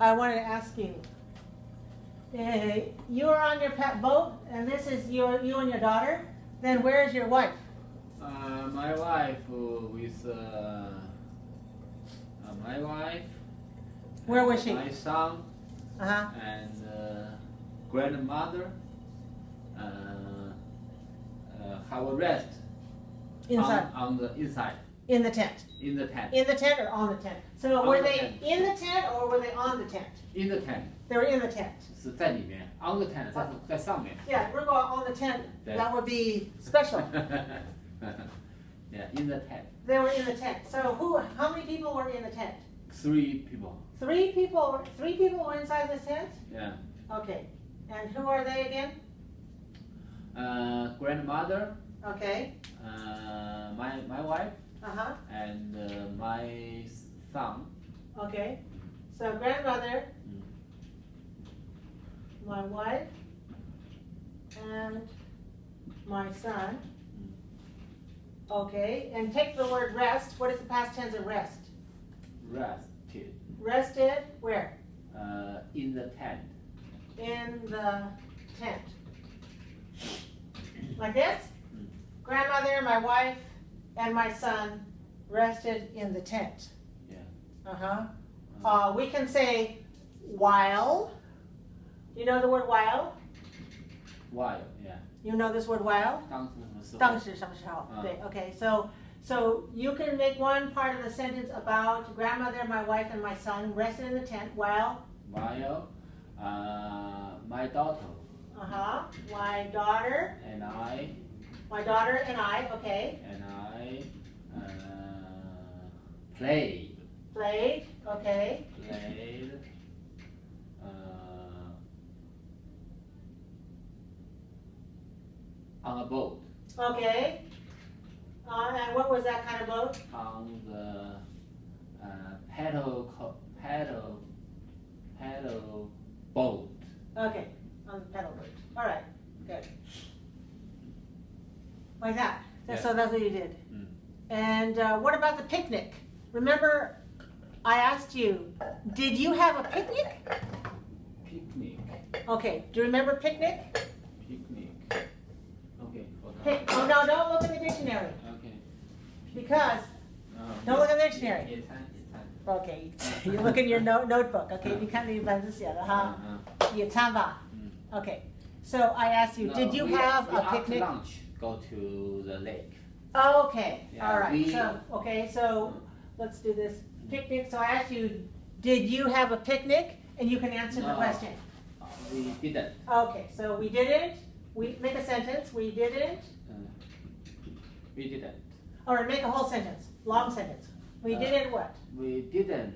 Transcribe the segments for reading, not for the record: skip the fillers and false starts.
I wanted to ask you. You are on your pet boat, and this is you and your daughter. Then where is your wife? My wife with my wife. Where was she? My son and grandmother have a rest Inside. on the inside. In the tent. In the tent. In the tent or on the tent? So were they in the tent or were they on the tent? In the tent. They were in the tent. 是在里面 on the tent 在上面 Yeah, we're going on the tent. That would be special. Yeah, in the tent. They were in the tent. So how many people were in the tent? 3 people. 3 people. 3 people were inside this tent? Yeah. Okay. And who are they again? Grandmother. Okay. My wife. And my son. Okay. So grandmother, my wife, and my son. Okay. And take the word rest. What is the past tense of rest? Rested. Rested where? In the tent. In the tent. Like this? Grandmother, my wife, and my son rested in the tent. Yeah. We can say while. You know the word while? While, yeah. You know this word while? 当时什么时候? Okay. So you can make one part of the sentence about grandmother, my wife, and my son rested in the tent while. While my daughter. My daughter. And I. My daughter and I. Okay. And I played. Played. Okay. Played. On a boat. Okay. And what was that kind of boat? On the paddle boat. Okay, on the paddle boat. All right, good. Like that. Yeah. So that's what you did. And what about the picnic? Remember, I asked you, did you have a picnic? Picnic. Okay, do you remember picnic? Picnic. Okay. Oh no, don't look in the dictionary. Okay. Because, don't look in the dictionary. Okay, you look in your notebook. Okay, 你看你本子写的哈，野餐吧。Okay, so I asked you, did you have a picnic? After lunch, go to the lake. Okay, Yeah, all right. So let's do this picnic. So I asked you, did you have a picnic? And you can answer the question. We didn't. Okay, so we didn't. We make a sentence. We didn't. We didn't. All right, make a whole sentence. Long sentence. We didn't what? We didn't.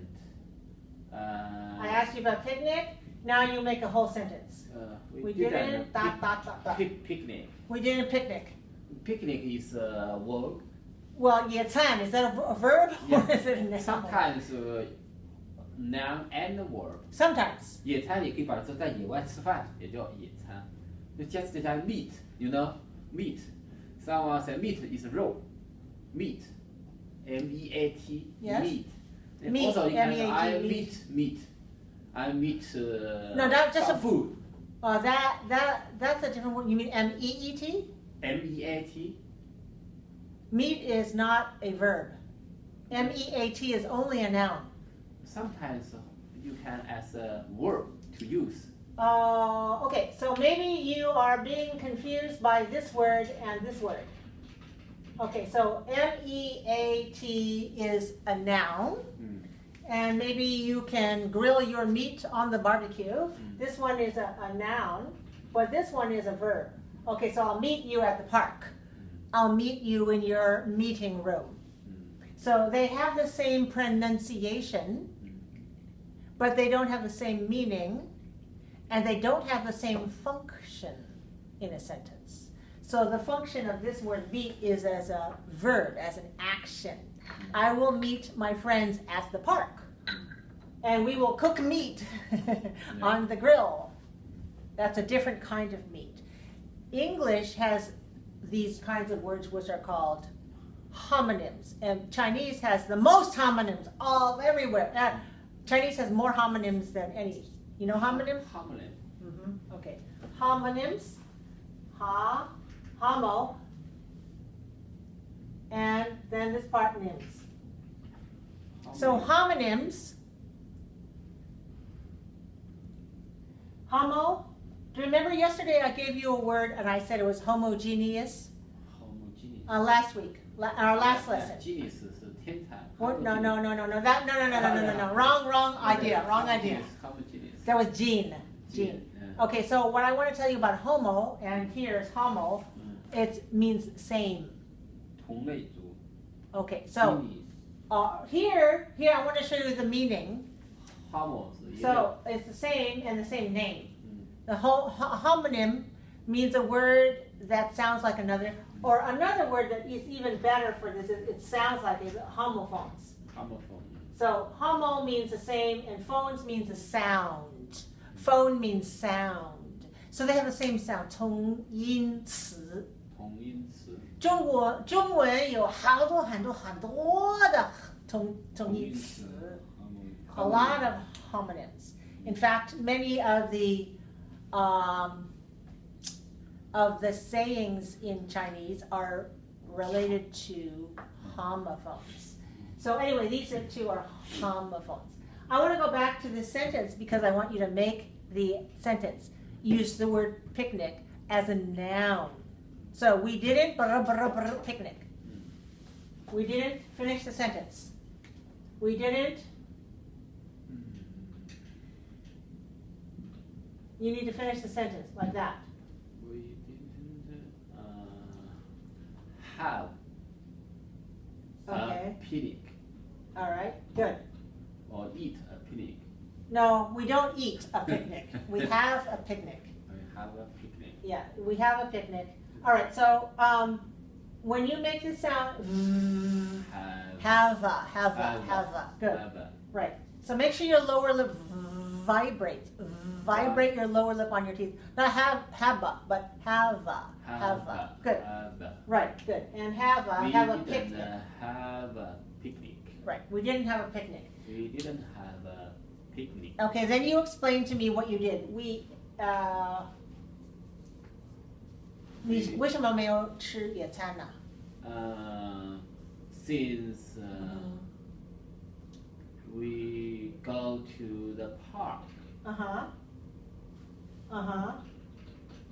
I asked you about picnic. Now you make a whole sentence. We didn't. Picnic. We didn't picnic. Picnic is a verb. Well, 野餐, is that a verb or is it a noun? Sometimes noun and verb. Sometimes. 野餐也可以把它说在野外吃饭，也叫野餐。就加上 meat, you know, meat. Someone said meat is roll. Meat. M-E-A-T. Yes. Meat. And Meat, also you can say I meat. meat. I meat. No, that's just some food. That's a different word. You mean M-E-E-T? M-E-A-T. Meat is not a verb. M-E-A-T is only a noun. Sometimes you can as a verb to use. Okay, so maybe you are being confused by this word and this word. Okay, so M-E-A-T is a noun, and maybe you can grill your meat on the barbecue. This one is a noun, but this one is a verb. Okay, so I'll meet you at the park. I'll meet you in your meeting room. So they have the same pronunciation, but they don't have the same meaning, and they don't have the same function in a sentence. So the function of this word meet is as a verb, as an action. I will meet my friends at the park, and we will cook meat on the grill. That's a different kind of meat. English has these kinds of words which are called homonyms, and Chinese has the most homonyms everywhere. Chinese has more homonyms than any. You know homonyms? Homonym. Okay. Homonyms. Ha, homo, and then this part nyms. So homonyms. Homo. Do you remember yesterday I gave you a word and I said it was homogeneous? Homogeneous. Last week, our last lesson. Genius 是天才。What? No. Wrong idea. Wrong idea. Homogeneous. That was gene. Gene. Okay, so what I want to tell you about homo, and here is homo, it means same. 同类族。 Okay, so here I want to show you the meaning. Homo So it's the same and the same name. The homonym means a word that sounds like another, or another word that is even better for this, it sounds like is homophones. Homophone. So homo means the same, and phones means the sound. Phone means sound. So they have the same sound. 同音词。同音词。中文有好多的同义词。A lot of homonyms. In fact, many of the sayings in Chinese are related to homophones. So anyway, these two are homophones. I want to go back to this sentence because I want you to make the sentence use the word picnic as a noun. So we didn't picnic. We didn't finish the sentence. We didn't. You need to finish the sentence like that. We didn't have a picnic. All right, good. Or eat a picnic. No, we don't eat a picnic. We have a picnic. We have a picnic. Yeah, we have a picnic. All right, so when you make the sound, have a. Good. Right. So make sure your lower lip vibrates. Vibrate your lower lip on your teeth. Not haba, but have a. Good. Right. Good. And have a picnic. Have a picnic. Right. We didn't have a picnic. We didn't have a picnic. Okay. Then you explain to me what you did. 你为什么没有吃野餐呢？ Since we go to the park.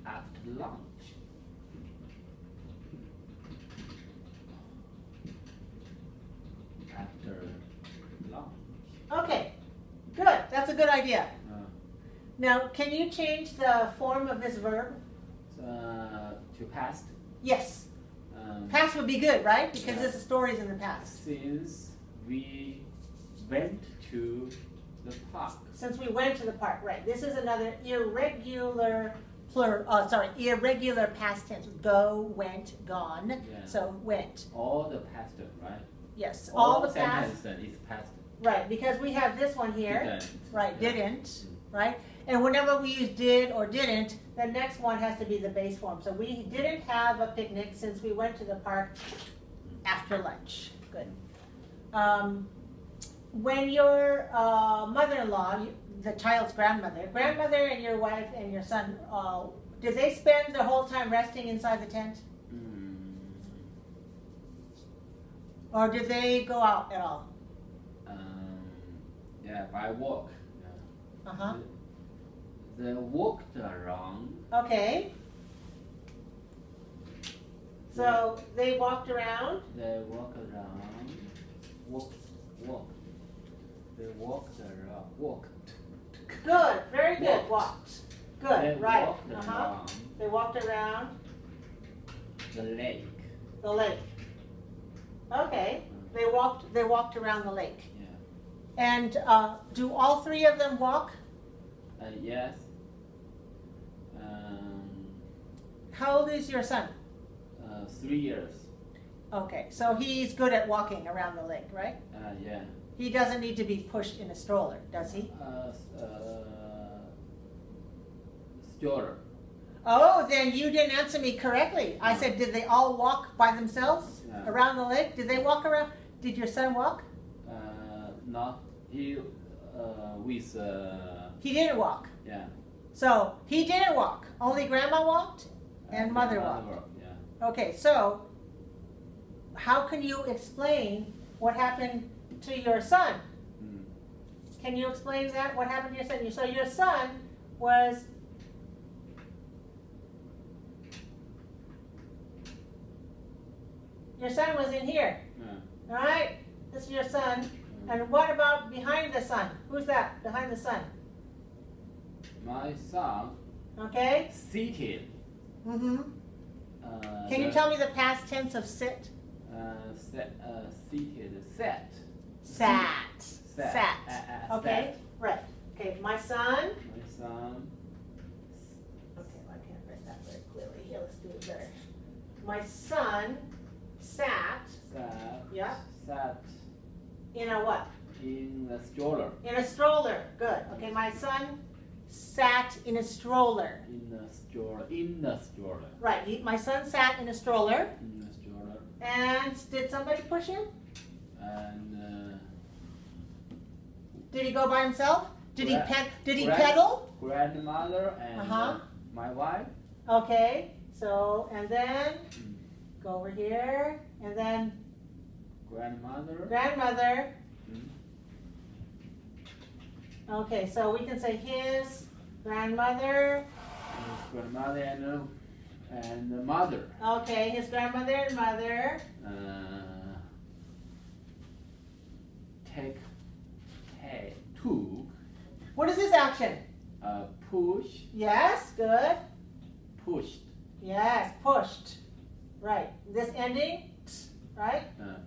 After lunch. After lunch. Okay, good. That's a good idea. Now, can you change the form of this verb? To past? Yes. Past would be good, right? Because this story is in the past. Since we went to the park. Since we went to the park, right. This is another irregular irregular past tense. Go, went, gone. Yeah. So went. All the past, right? Yes, all the past. past. Is past. Right, because we have this one here. Didn't. Right, didn't. Right? And whenever we use did or didn't, the next one has to be the base form. So we didn't have a picnic since we went to the park after lunch. Good. When your mother-in-law, the child's grandmother and your wife and your son, did they spend the whole time resting inside the tent? Or did they go out at all? Yeah, by walk. Uh-huh. They walked around. Okay. So they walked around? They walked around. Walk. They walked around. Walked. Good. Very good. Walked. Good. They right. Walked around They walked around the lake. the lake. Okay. They walked around the lake. Yeah. And do all three of them walk? Yes. How old is your son? 3 years. Okay, so he's good at walking around the lake, right? Yeah. He doesn't need to be pushed in a stroller, does he? Stroller. Oh, then you didn't answer me correctly. I said, did they all walk by themselves around the lake? Did they walk around? Did your son walk? Not he. with He didn't walk. yeah. So he didn't walk. Only grandma walked and mother walked. Yeah. Okay, so how can you explain what happened to your son? Can you explain that? What happened to your son? So your son was in here. Yeah. All right? This is your son. And what about behind the son? Who's that behind the son? My son Okay? seated. Mm-hmm. Can you tell me the past tense of sit? Seated, sat. Sat. Okay? Right. Okay, my son. My son. Okay, well, I can't write that very clearly. Here, let's do it better. My son sat. Yeah. Sat. In a what? In a stroller. In a stroller. Good. Okay, my son sat in a stroller. In a stroller. In a stroller. Right. My son sat in a stroller. In a stroller. And did somebody push him? And did he go by himself? Did he pedal? Grandmother and my wife. Okay. So and then go over here and then grandmother. Okay, so we can say his grandmother. His grandmother and the mother. Okay, his grandmother and mother. Took. What is this action? Push. Yes, good. Pushed. Yes, pushed. Right. This ending, right?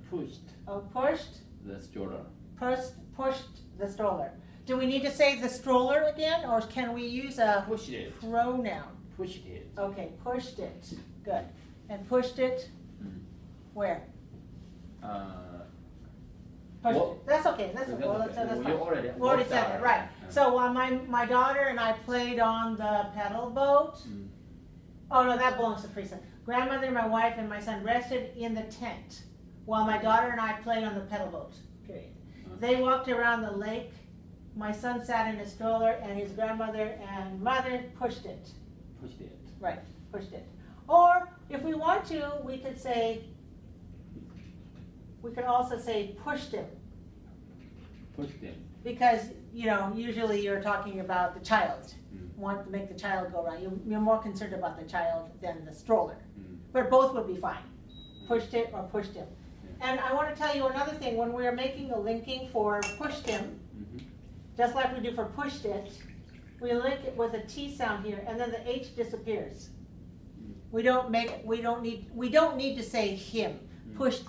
Pushed. Oh, pushed. The stroller. Pushed the stroller. Do we need to say the stroller again, or can we use a Pushed it. pronoun? Pushed it. Okay, pushed it. Good. And pushed it where? Pushed it. That's okay. That's fine. We already said it, right. So while my daughter and I played on the pedal boat, oh no, that belongs to Frisa. Grandmother, my wife, and my son rested in the tent while my daughter and I played on the pedal boat, period. They walked around the lake. My son sat in a stroller, and his grandmother and mother pushed it. Pushed it. Right, pushed it. Or if we want to, we could also say pushed him. Pushed him. Because, you know, usually you're talking about the child. Want to make the child go right. You're more concerned about the child than the stroller. But both would be fine. Pushed it or pushed him. And I want to tell you another thing. When we're making a linking for pushed him, just like we do for pushed it, we link it with a T sound here, and then the H disappears. We don't need to say him. Pushed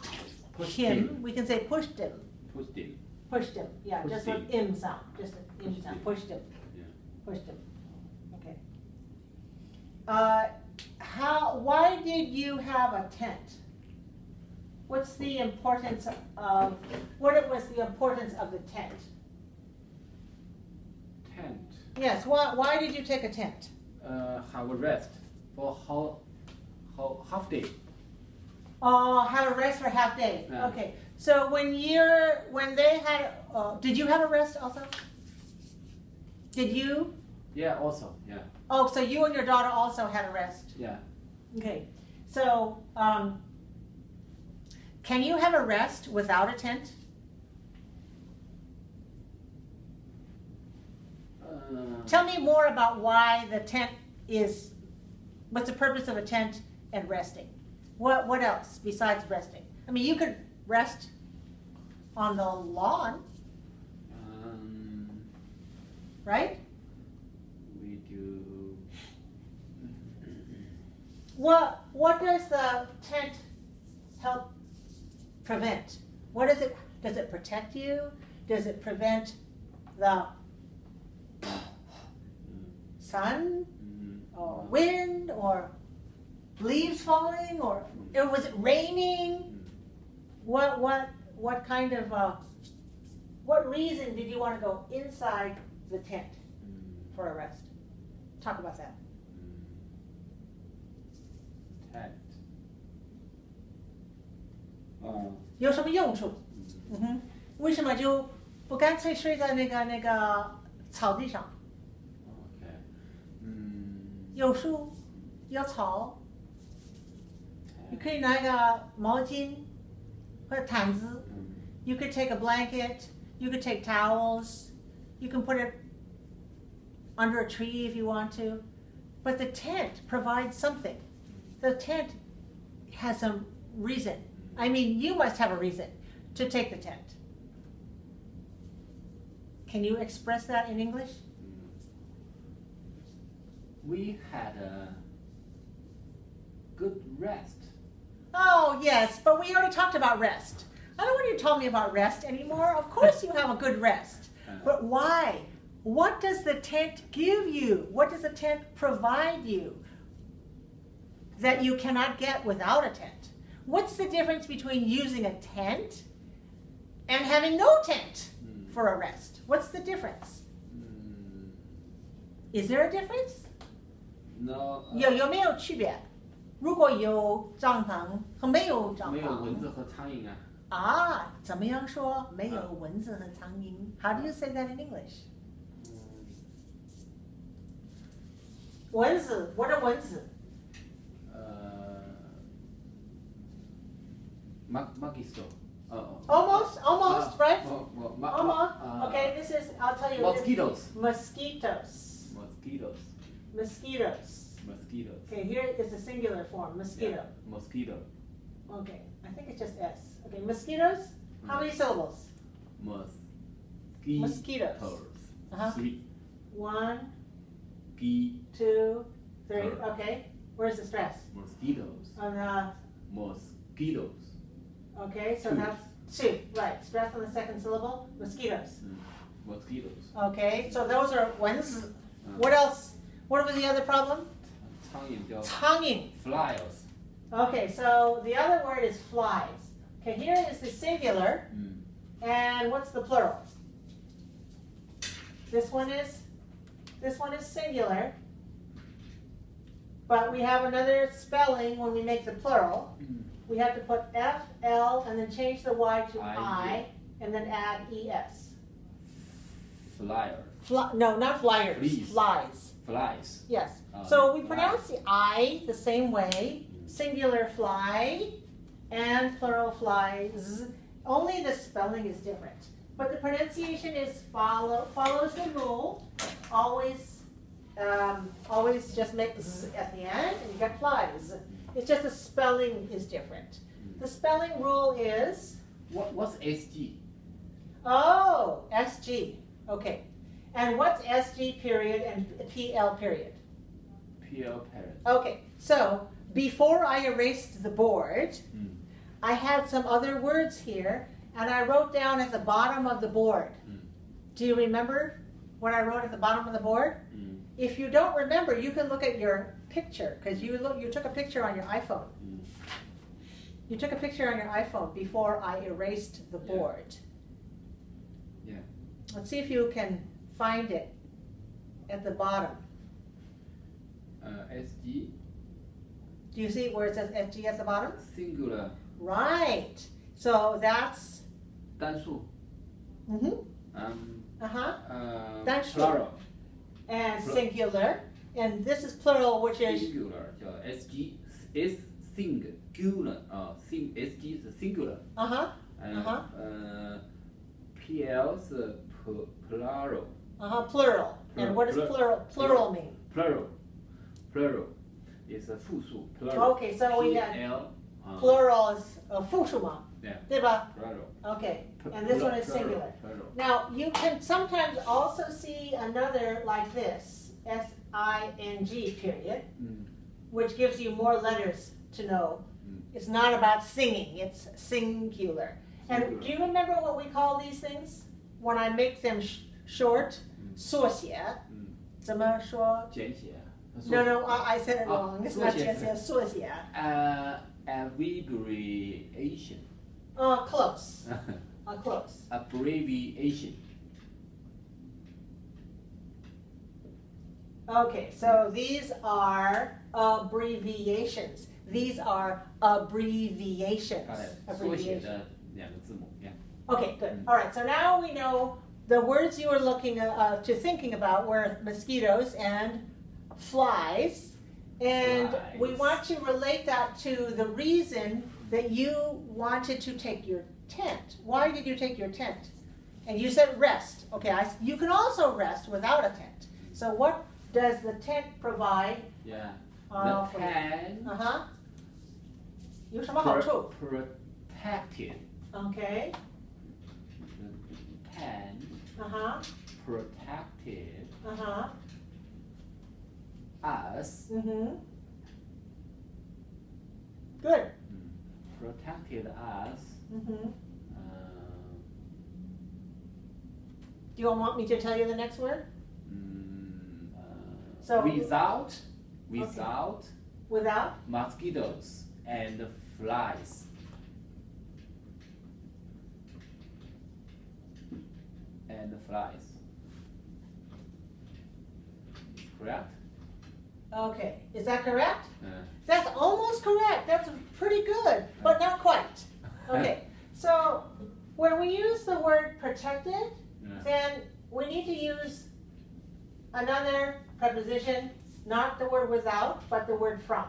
him. We can say pushed him. Pushed him. Pushed him. Yeah, Pushed just him. with im sound. Just an im sound. him. Pushed him. Yeah. Pushed him. Okay. Why did you have a tent? What was the importance of the tent? Tent. Yes, why did you take a tent? Have a rest for half day. Oh, have a rest for half day. Yeah. Okay. So when they had, did you have a rest also? Did you? Yeah, also, yeah. Oh, so you and your daughter also had a rest. Yeah. Okay. So, can you have a rest without a tent? Tell me more about why the tent is, what's the purpose of a tent and resting? What else besides resting? I mean, you could rest on the lawn, right? We do. What does the tent help prevent? What is it? Does it protect you? Does it prevent the sun or wind or leaves falling, or was it raining? What kind of what reason did you want to go inside the tent for a rest? Talk about that. Tent. 有什么用处？为什么就不干脆睡在那个草地上。OK，有树，有草，你可以拿一个毛巾或者毯子。You could take a blanket. You could take towels. You can put it under a tree if you want to. But the tent provides something. The tent has some reason. I mean, you must have a reason to take the tent. Can you express that in English? We had a good rest. Oh, yes, but we already talked about rest. I don't want you to tell me about rest anymore. Of course you have a good rest. But why? What does the tent give you? What does the tent provide you that you cannot get without a tent? What's the difference between using a tent and having no tent for a rest? What's the difference? Is there a difference? No. 有没有区别？如果有帐篷和没有帐篷？没有蚊子和苍蝇啊。啊，怎么样说没有蚊子和苍蝇 ？How do you say that in English? 蚊子 ，what are 蚊子？Mosquito. Almost, right? Almost. Okay, this is, I'll tell you. Mosquitoes. Mosquitoes. Mosquitoes. Mosquitoes. Mosquitoes. Okay, here is the singular form, mosquito. Yeah, mosquito. Okay, I think it's just S. Okay, mosquitoes. How many syllables? Mosquitoes. Uh-huh. 3. 1, P. 2, 3. Okay, where's the stress? Mosquitoes. On the, Mosquitoes. okay, so 2. that's 2. Right, stress on the second syllable. Mosquitoes. Mosquitoes. Okay, so those are 蚊子. What else? What was the other problem? 苍蝇. Flies. Okay, so the other word is flies. Okay, here is the singular, and what's the plural? This one is singular, but we have another spelling when we make the plural. We have to put F, L, and then change the Y to I, and then add ES. Flyer. No, not flyers. Fleas. Flies. Flies. Yes. Oh, So we flies. pronounce the I the same way. Singular fly and plural flies. Only the spelling is different. But the pronunciation is follows the rule. Always just make z at the end and you get flies. It's just the spelling is different. The spelling rule is? What's SG? Oh, SG. Okay. And what's SG period and PL period? PL period. Okay, so before I erased the board, I had some other words here, and I wrote down at the bottom of the board. Do you remember what I wrote at the bottom of the board? If you don't remember, you can look at your picture, because you took a picture on your iPhone. You took a picture on your iPhone before I erased the board. Yeah. Let's see if you can find it at the bottom. SG. Do you see where it says SG at the bottom? Singular. Right. So that's 单数. That's plural. And singular. And this is plural, which is singular. SG is singular. SG is singular. PL is plural. Plural. And what does plural mean? Plural is a 复数. Plural. Okay, so we got PL. Plural is 复数嘛? Yeah. 对吧? Plural. Okay. And this one is singular. Plural. Now, you can sometimes also see another like this, S-I-N-G period, which gives you more letters to know. It's not about singing, it's singular. And do you remember what we call these things? When I make them short, 缩写. 怎么说? 简写. No, I said it wrong. It's not 简写, 缩写. Abbreviation. Close. Close. Abbreviation. Okay, so these are abbreviations. These are abbreviations. 缩写的2个字母. Yeah. Okay, good. All right, so now we know the words you were looking thinking about were mosquitoes and flies. And we want to relate that to the reason that you wanted to take your tent. Why did you take your tent? And you said rest. Okay, you can also rest without a tent. So what does the tent provide? Yeah, the tent 有什么好处 protected. Okay. The tent protected us. Good. Protected us. Do you want me to tell you the next word? So without Without mosquitoes and flies. Correct? Okay, is that correct? That's almost correct. That's pretty good, but not quite. Okay, so when we use the word protected, then we need to use another preposition, not the word without, but the word from.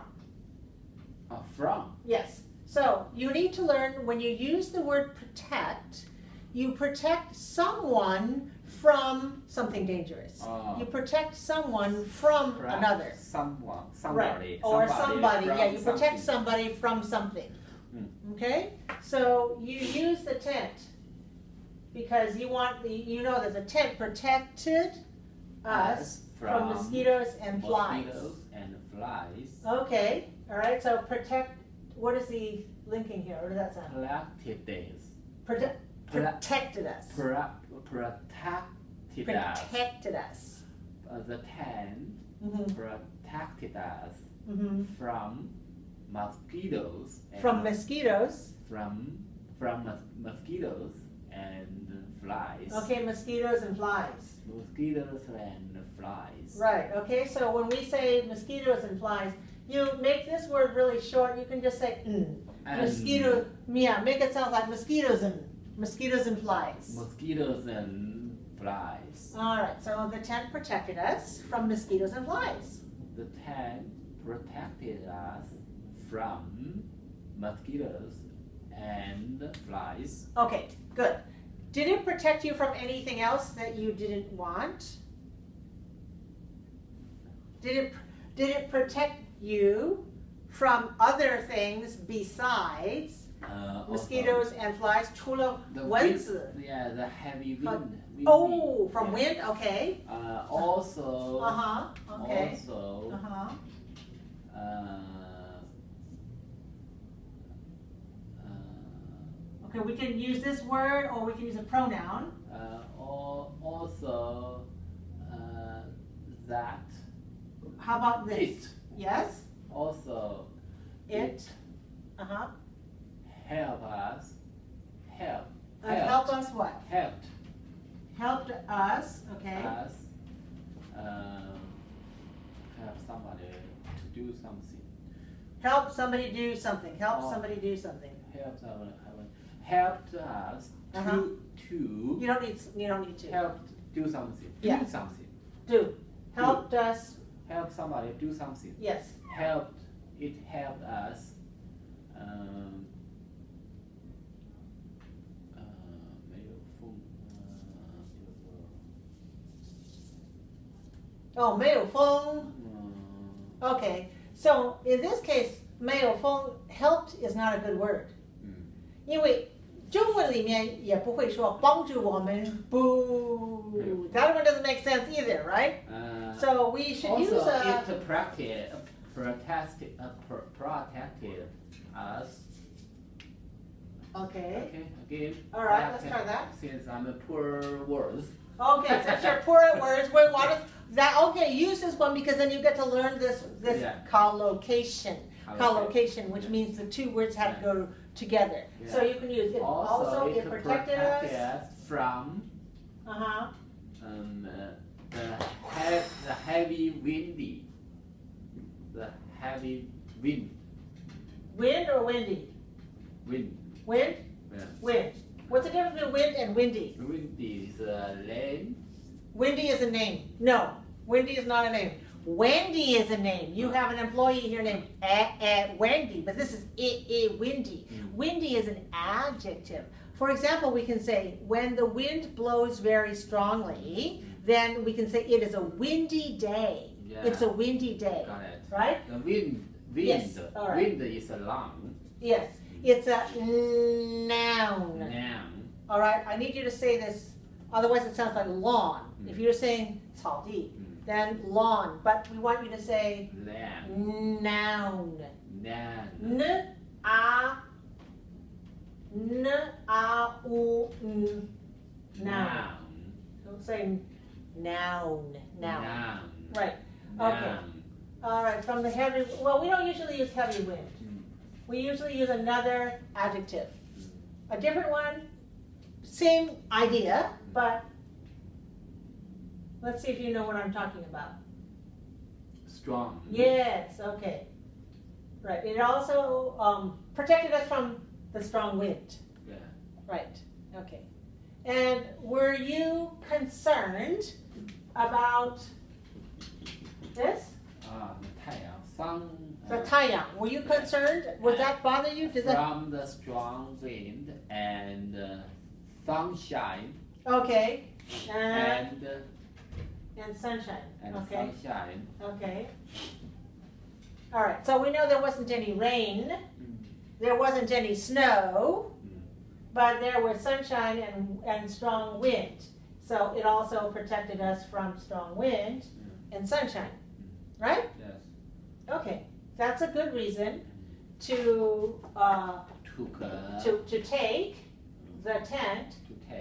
From? Yes. So you need to learn when you use the word protect, you protect someone from something dangerous. You protect someone from another. Somebody. Or somebody. Yeah, you protect something. somebody from something. Okay? So you use the tent because you know that the tent protected us from mosquitoes and flies. Okay. All right. So protect. What is the linking here? What does that sound? Protected us. Protected us. The tent protected us from mosquitoes. From mosquitoes. From mosquitoes and flies. Okay, mosquitoes and flies. Mosquitoes and flies. Right. Okay. So when we say mosquitoes and flies, you make this word really short. You can just say mosquito. Yeah, make it sound like mosquitoes and flies. Mosquitoes and flies. All right. So the tent protected us from mosquitoes and flies. The tent protected us from mosquitoes and flies. Okay. Good. Did it protect you from anything else that you didn't want? Did it protect you from other things besides mosquitoes and flies? 除了蚊子 Yeah, the heavy wind. Oh, from wind? Okay. Also. Okay. Also. Okay, we can use this word or we can use a pronoun. Also, that. How about this? It. Yes. Also. It. Help us. Help us what? Helped us. Okay. Us. Help somebody to do something. Help somebody do something. Help somebody do something. Helped us to. You don't need to. Help do something. Yeah. Do something. Do. Helped us. Help somebody do something. Yes. It helped us. Oh, 没有风. Okay. So in this case, 没有风 helped is not a good word. 因为中文里面也不会说帮助我们 boo. That one doesn't make sense either, right? So we should also, use it protected us. Okay. Again. All right, let's try that. Since I'm a poor words. Okay, since you're poor at words, we want that. Okay, use this one because then you get to learn this collocation. Collocation, which means the two words have to go together. Yeah. So you can use it. Also it protected us from the heavy windy. The heavy wind. Wind or windy? Wind. Wind? Yeah. Wind. What's the difference between wind and windy? Windy is a name. Windy is a name. No, Windy is not a name. Wendy is a name. You have an employee here named Wendy, but this is windy. Windy is an adjective. For example, we can say, when the wind blows very strongly, then we can say it is a windy day. Yeah. It's a windy day. Got it. Right? The wind. Yes, all right. Wind is a noun. Yes. It's a noun. Noun. All right? I need you to say this, otherwise it sounds like lawn. If you're saying 草地, then lawn. But we want you to say Noun. noun. Noun. N-A-U-N. Noun. Don't say noun. Noun. Right. Okay. Noun. All right. From the heavy, well, we don't usually use heavy wind. We usually use another adjective. A different one, same idea, but let's see if you know what I'm talking about. Strong. Yes, okay. Right. It also protected us from the strong wind. Yeah. Right. Okay. And were you concerned about this? 太阳 sun. The 太阳. Were you concerned? Would that bother you? Did that? From the strong wind and sunshine. Okay. And sunshine. Okay. sunshine. Okay. All right. So we know there wasn't any rain. There wasn't any snow. But there was sunshine and strong wind. So it also protected us from strong wind and sunshine. Right? Yes. Okay. That's a good reason to take the tent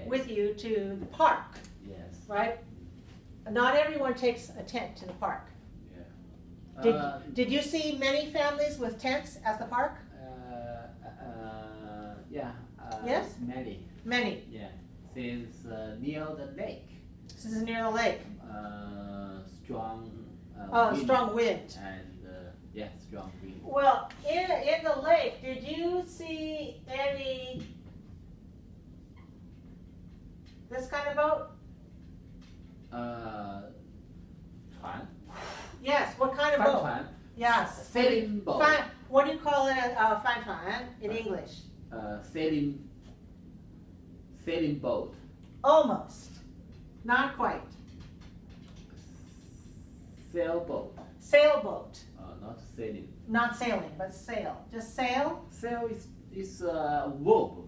with you to the park. Yes. Right? Not everyone takes a tent to the park. Yeah. Did you see many families with tents at the park? Yeah. Yes? Many. Many. Yeah. Since near the lake. This is near the lake. Strong. Wind. Strong wind. And yeah, strong wind. Well, in the lake, did you see any this kind of boat? 船. Yes. What kind of boat? 帆船. Yes. Sailing boat. What do you call it? 帆船 in English? Sailing boat. Almost. Not quite. Sailboat. Sailboat. Not sailing. Not sailing, but sail. Just sail. Sail is a verb.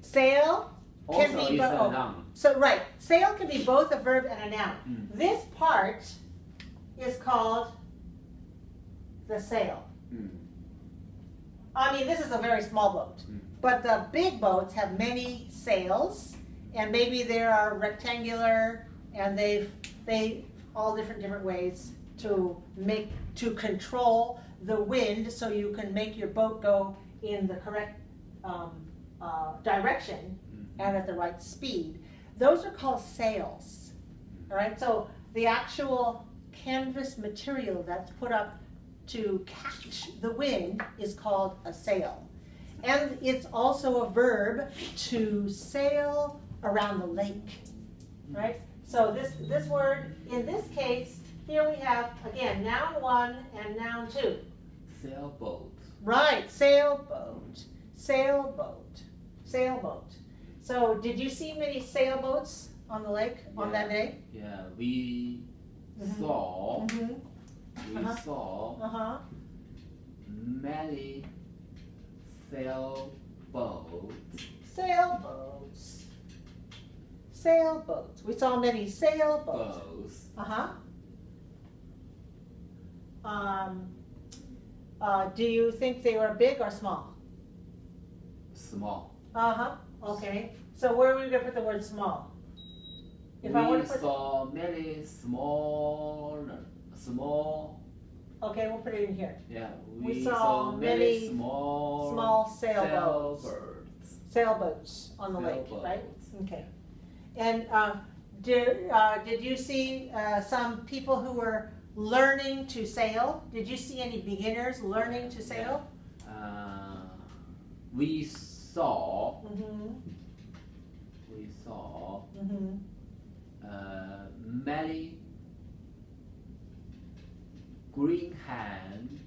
Sail can Also be is a both. noun. So right, sail can be both a verb and a noun. This part is called the sail. I mean, this is a very small boat, but the big boats have many sails, and maybe they are rectangular, and they all different ways to control the wind, so you can make your boat go in the correct direction and at the right speed. Those are called sails. All right, so the actual canvas material that's put up to catch the wind is called a sail. And it's also a verb to sail around the lake, right? So this word, in this case, here we have, again, noun 1 and noun 2. Sailboat. Right, sailboat, sailboat, sailboat. So did you see many sailboats on the lake on that day? Yeah, we saw many sailboats. Sailboats. Sailboats. We saw many sailboats. Do you think they were big or small? Small. Okay. So where are we going to put the word small? If I want to put saw many small. Okay, we'll put it in here. Yeah, we saw many small sailboats. Sailboats on the lake, right? Okay. And did you see some people who were learning to sail? Did you see any beginners learning to sail? We saw saw Mm-hmm. Mm-hmm. Many green hand.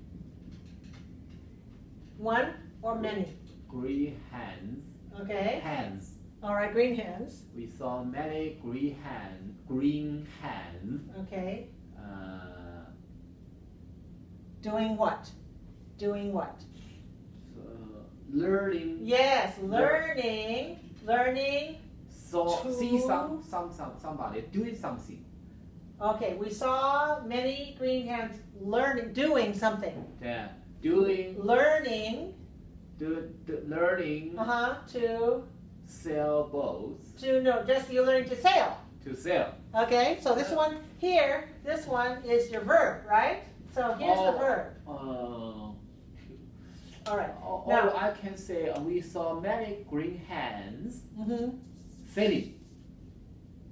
One or many? Green hands. Okay. Hands. All right, green hands. We saw many green hands. Okay. Doing what? Doing what? Learning. Yes, learning. Learning. So see somebody doing something. Okay, we saw many green hands doing something. Yeah, doing. Learning. Learning. To. Sailboats. You're learning to sail. To sail. Okay, so this one here, this one is your verb, right? So here's the verb. All right. Now I can say we saw many green hands. Mm-hmm. Sailing.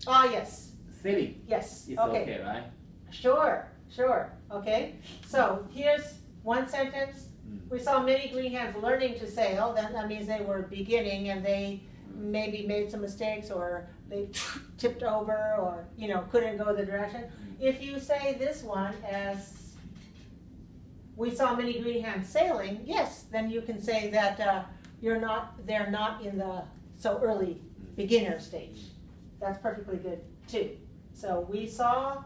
Oh, yes. Sailing. Yes. It's okay. Okay, right? Sure. Okay. So here's one sentence. We saw many green hands learning to sail. Then that means they were beginning and they maybe made some mistakes or they tipped over or couldn't go the direction. If you say this one as we saw many green hands sailing, yes, then you can say that they're not in the so early beginner stage. That's perfectly good too. So we saw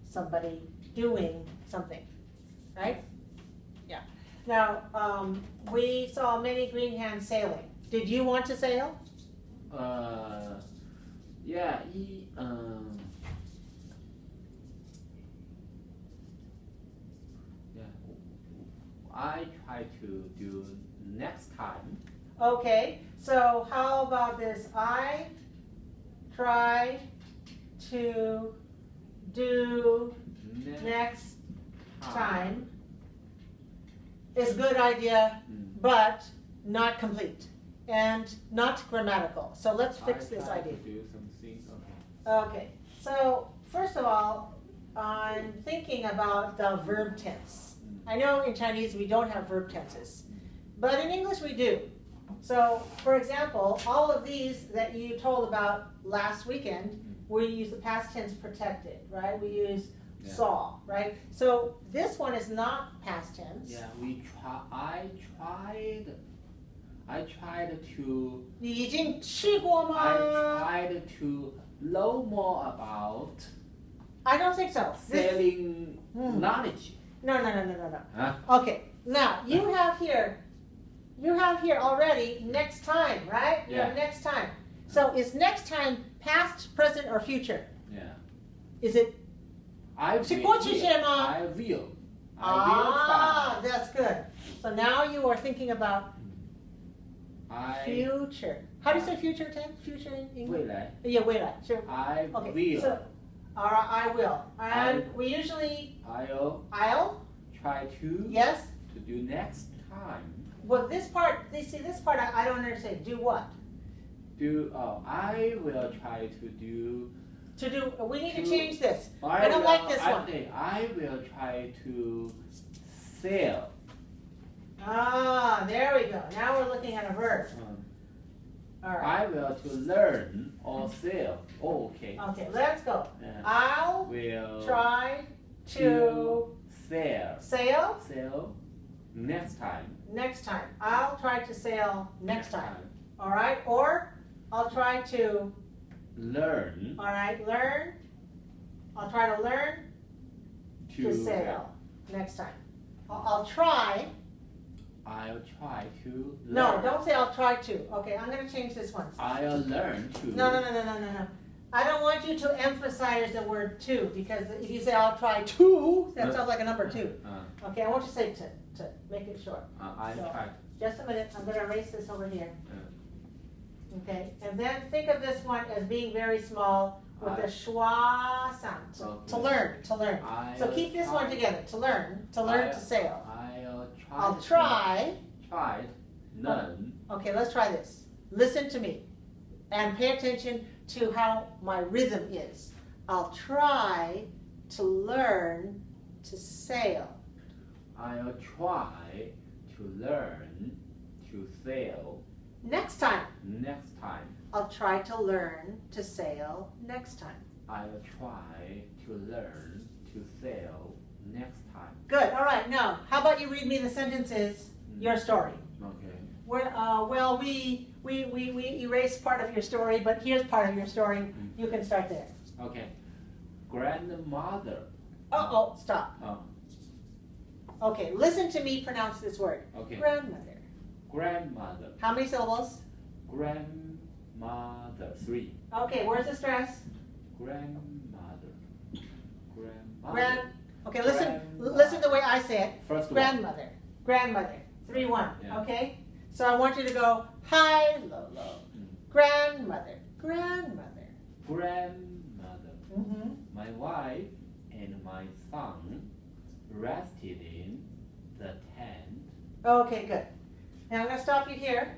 somebody doing something, right? Yeah. Now, we saw many green hands sailing. Did you want to sail? Yeah. I try to do next time. Okay, so how about this? I try to do next time. Is good idea, but not complete and not grammatical. So let's fix this idea. To do something. Okay, so first of all, I'm thinking about the verb tense. I know in Chinese we don't have verb tenses, but in English we do. So, for example, all of these that you told about last weekend, we use the past tense protected, right? We use saw, right? So this one is not past tense. Yeah, I tried to. 你已经去过吗? I tried to know more about. I don't think so. Selling knowledge. No. Huh? Okay, now you have here already next time, right? You have next time. So is next time past, present, or future? Yeah. Is it? 是过去式吗? I will. That's good. So now you are thinking about future. How do you say future tense? Future in English? 未来. Yeah, 未来. Sure. I Okay, will. So, I will. And we usually. I'll. Try to. Yes. To do next time. Well, this part. This part I don't understand. Do what? I will try to do. To do. We need to change this. I don't like this one. I will try to sail. There we go. Now we're looking at a verb. All right. I will to learn or sail. Okay. Okay, let's go. I'll will try to sail. Sail next time. Next time. I'll try to sail next time. All right. Or I'll try to learn. All right. Learn. I'll try to learn to sail next time. I'll try. I'll try to learn. No, don't say I'll try to. Okay, I'm going to change this one. I'll learn to. No. I don't want you to emphasize the word to, because if you say I'll try to, that sounds like a number two. Okay, I want you to say to make it short. I'll try. Just a minute, I'm going to erase this over here. Okay, and then think of this one as being very small with the schwa sound. Okay. To learn. So keep this one together. To learn to sail. I'll try. Learn. Okay, let's try this. Listen to me and pay attention to how my rhythm is. I'll try to learn to sail. I'll try to learn to sail Next time. Next time. I'll try to learn to sail next time. I'll try to learn to sail next time. Good. All right. Now, how about you read me the sentences, your story? Okay. Well, we erased part of your story, but here's part of your story. You can start there. Okay. Grandmother. Oh, stop. Oh. Okay, listen to me pronounce this word. Okay. Grandmother. Grandmother. How many syllables? Grandmother. 3. Okay, where's the stress? Grandmother. Grandmother. Okay, listen the way I say it. First grandmother. one. Grandmother. 3-1. Yeah. Okay? So I want you to go high, low, low. Grandmother. Grandmother. Grandmother. Mm-hmm. My wife and my son rested in the tent. Okay, good. Now I'm going to stop you here.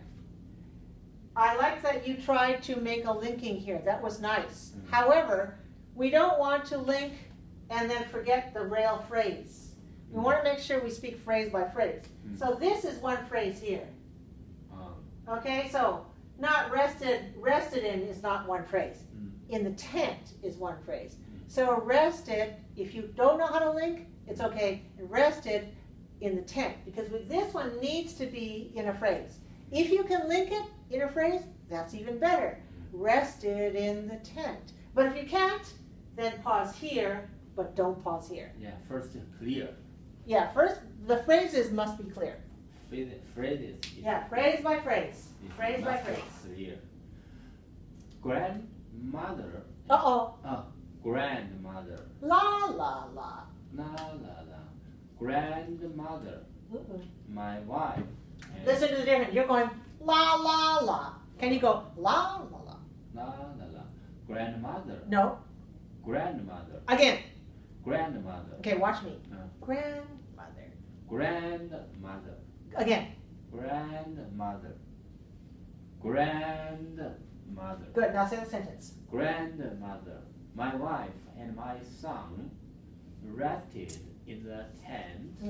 I like that you tried to make a linking here. That was nice. However, we don't want to link and then forget the rail phrase. We want to make sure we speak phrase by phrase. So this is one phrase here. Okay, so not rested in is not one phrase. In the tent is one phrase. So rested, if you don't know how to link, it's okay. Rested in the tent, because this one needs to be in a phrase. If you can link it in a phrase, that's even better. Rested in the tent. But if you can't, then pause here, but don't pause here. Yeah, first clear. Yeah, first the phrases must be clear. Phrases. Yeah, phrase by phrase. Phrase by phrase. Clear. Grandmother. Uh-oh. Grandmother. La, la, la. La la la. Grandmother. My wife. Listen to the difference. You're going la, la, la. Can you go la, la, la? La la la. Grandmother. No. Grandmother. Again. Grandmother. Okay, watch me. Grandmother. Grandmother. Again. Grandmother. Grandmother. Good. Now say the sentence. Grandmother. My wife and my son rested in the tent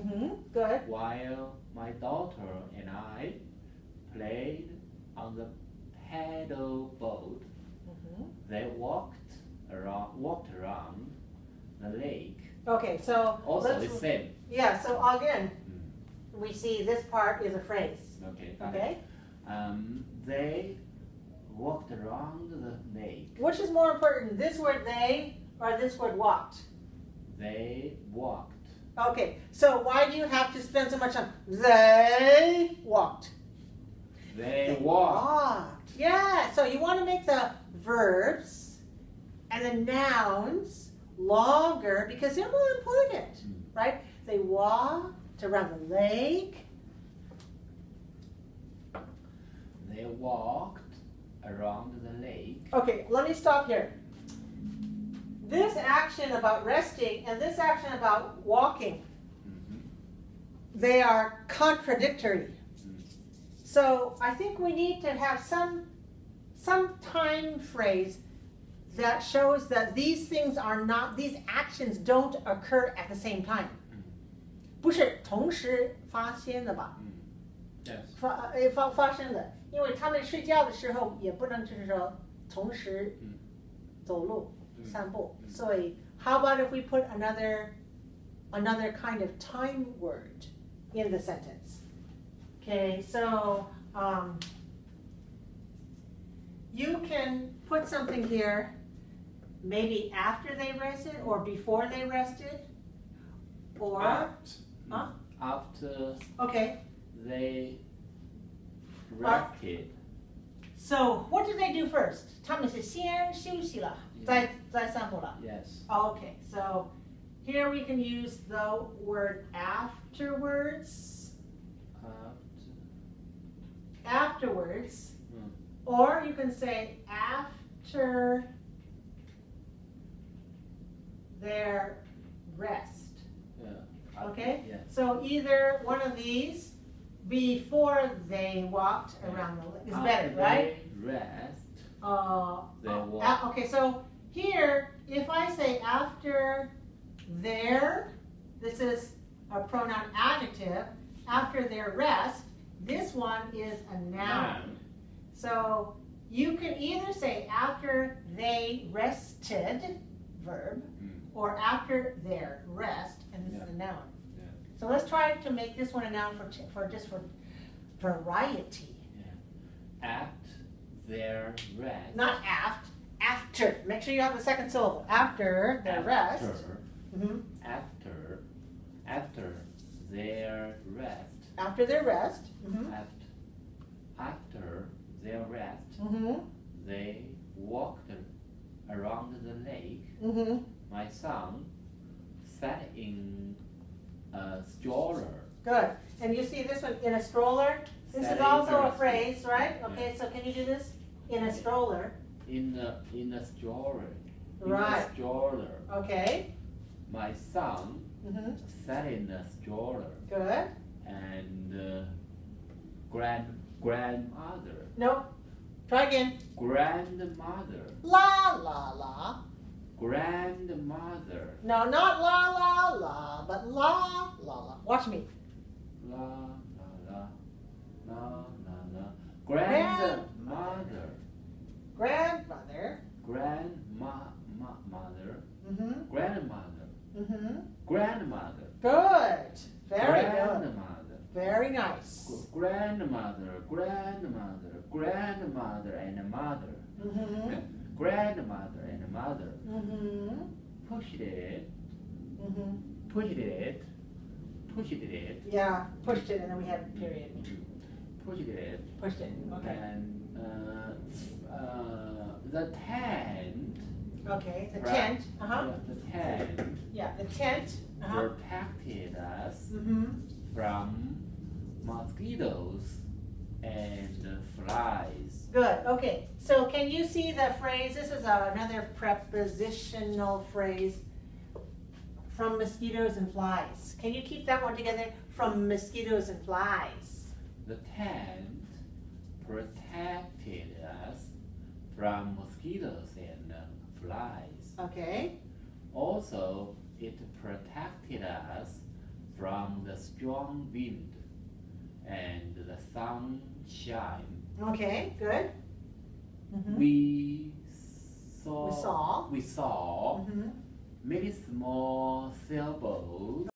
Good. while my daughter and I played on the paddle boat. They walked around the lake. Okay, so Also the same. Yeah, so again, we see this part is a phrase. Okay. Okay. They walked around the lake. Which is more important, this word they or this word walked? They walked. Okay, so why do you have to spend so much time? They walked. They walked. Yeah, so you want to make the verbs and the nouns longer because they're more important, right? They walked around the lake. They walked around the lake. Okay, let me stop here. This action about resting and this action about walking, they are contradictory. So I think we need to have some time phrase that shows that these things are not, these actions don't occur at the same time. 不是同时发生的吧？ Yes. 发生的，因为他们睡觉的时候也不能就是说同时走路散步，所以 how about if we put another kind of time word in the sentence? Okay, so you can put something here, maybe after they rested or before they rested, or after okay. they rested. So what did they do first? 他们是先休息了，再散步了。 Yes. Okay, so here we can use the word afterwards. Afterwards. Or you can say after their rest. Yeah. Okay? Yeah. So either one of these before they walked around the lake is better, right? They rest. They walk. Okay, so here, if I say after their, this is a pronoun adjective, after their rest, this one is a noun. So you can either say after they rested, verb, or after their rest, and this is a noun. Yeah. So let's try to make this one a noun for variety. Yeah. At their rest. Not after. Make sure you have the second syllable. After their rest. After their rest. After their rest. After their rest, they walked around the lake. My son sat in a stroller. Good. And you see this one, in a stroller? This is also a phrase, right? Okay, so can you do this? In a stroller. In a stroller. Right. In a stroller. Okay. My son sat in a stroller. Good. And grandmother. Nope. Try again. Grandmother. La la la. Grandmother. No, not la la la, but la la la. Watch me. La la la. La la la. Grandmother. Grandmother. Grandmother. Grandmother. Grandmother. Good. Very good. Grandmother. Very nice. Grandmother, grandmother, grandmother and mother. Grandmother and mother. Pushed it. Pushed it. Pushed it. Yeah, pushed it and then we had a period. Pushed it. Pushed it. Okay. And the tent. Okay, the tent. The tent. Yeah, the tent. Protected us from mosquitoes and flies. Good. Okay. So can you see the phrase? This is another prepositional phrase. From mosquitoes and flies. Can you keep that one together? From mosquitoes and flies. The tent protected us from mosquitoes and flies. Okay. Also, it protected us from the strong wind and the sunshine. Okay, good. We saw We saw many small sailboats